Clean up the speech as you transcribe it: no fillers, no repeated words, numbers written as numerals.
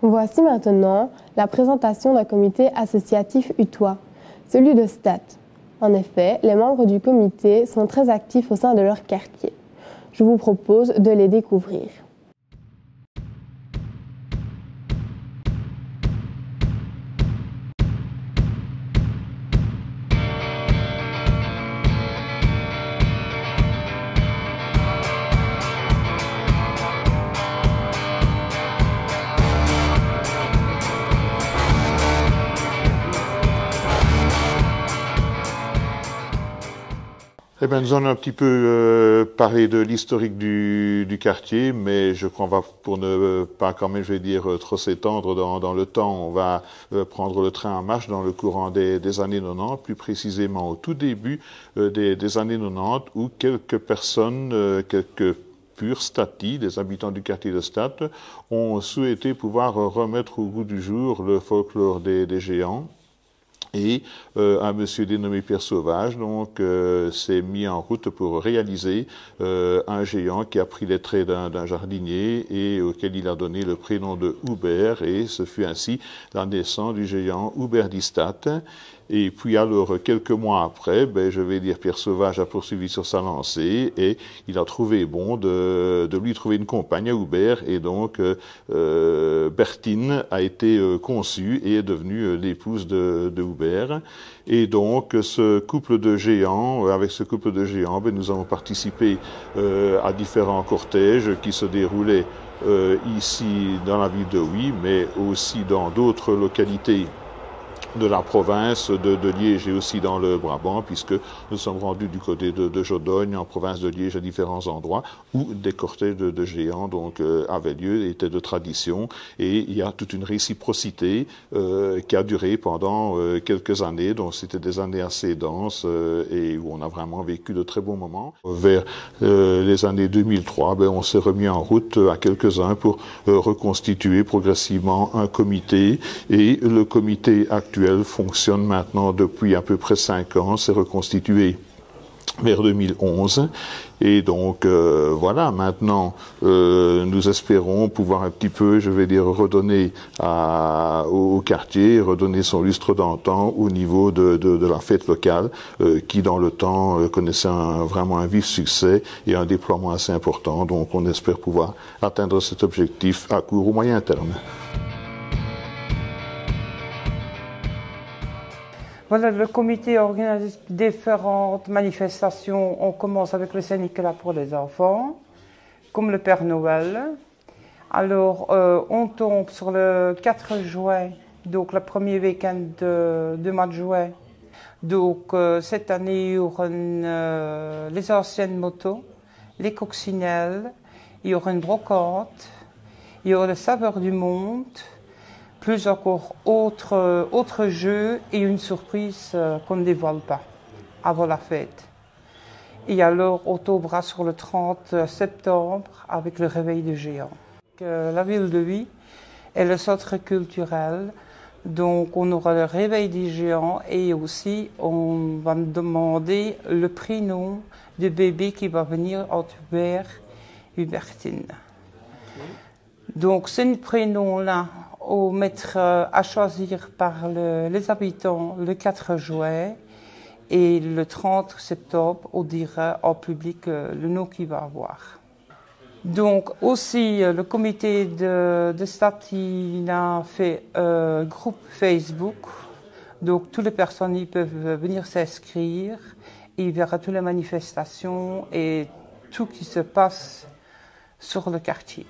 Voici maintenant la présentation d'un comité associatif utois, celui de Stad. En effet, les membres du comité sont très actifs au sein de leur quartier. Je vous propose de les découvrir. Eh bien, nous en avons un petit peu parlé de l'historique du quartier, mais je crois qu'on va, pour ne pas quand même, je vais dire, trop s'étendre dans le temps, on va prendre le train en marche dans le courant des années 90, plus précisément au tout début des années 90, où quelques personnes, quelques purs statis, des habitants du quartier de Stad, ont souhaité pouvoir remettre au goût du jour le folklore des géants. Et un monsieur dénommé Pierre Sauvage donc s'est mis en route pour réaliser un géant qui a pris les traits d'un jardinier et auquel il a donné le prénom de Hubert, et ce fut ainsi la naissance du géant Hubert d'Istad. Et puis alors, quelques mois après, je vais dire, Pierre Sauvage a poursuivi sur sa lancée et il a trouvé bon de lui trouver une compagne à Hubert, et donc Bertine a été conçue et est devenue l'épouse de Hubert. Et donc, ce couple de géants, avec ce couple de géants, nous avons participé à différents cortèges qui se déroulaient ici dans la ville de Huy, mais aussi dans d'autres localités de la province de Liège et aussi dans le Brabant, puisque nous sommes rendus du côté de Jodogne, en province de Liège, à différents endroits où des cortèges de géants donc avaient lieu, étaient de tradition, et il y a toute une réciprocité qui a duré pendant quelques années, donc c'était des années assez denses et où on a vraiment vécu de très bons moments. Vers les années 2003, on s'est remis en route à quelques-uns pour reconstituer progressivement un comité, et le comité actuel fonctionne maintenant depuis à peu près 5 ans, s'est reconstitué vers 2011, et donc voilà, maintenant nous espérons pouvoir un petit peu, je vais dire, redonner au quartier, redonner son lustre d'antan au niveau de la fête locale, qui dans le temps connaissait vraiment un vif succès et un déploiement assez important, donc on espère pouvoir atteindre cet objectif à court ou moyen terme. Voilà, le comité organise différentes manifestations. On commence avec le Saint-Nicolas pour les enfants, comme le Père Noël. Alors, on tombe sur le 4 juin, donc le premier week-end de mois de juin. Donc, cette année, il y aura les anciennes motos, les coccinelles, il y aura une brocante, il y aura le saveur du monde, plus encore autres jeux et une surprise qu'on ne dévoile pas avant la fête. Et alors, on tombera sur le 30 septembre avec le réveil des géants. La ville de Huy est le centre culturel, donc on aura le réveil des géants, et aussi on va demander le prénom du bébé qui va venir entre Hubert et Bertine. Donc, ce prénom-là, on mettra à choisir par les habitants le 4 juin, et le 30 septembre, on dira en public le nom qu'il va avoir. Donc, aussi, le comité de Stad a fait un groupe Facebook. Donc, toutes les personnes peuvent venir s'inscrire, et il verra toutes les manifestations et tout qui se passe sur le quartier.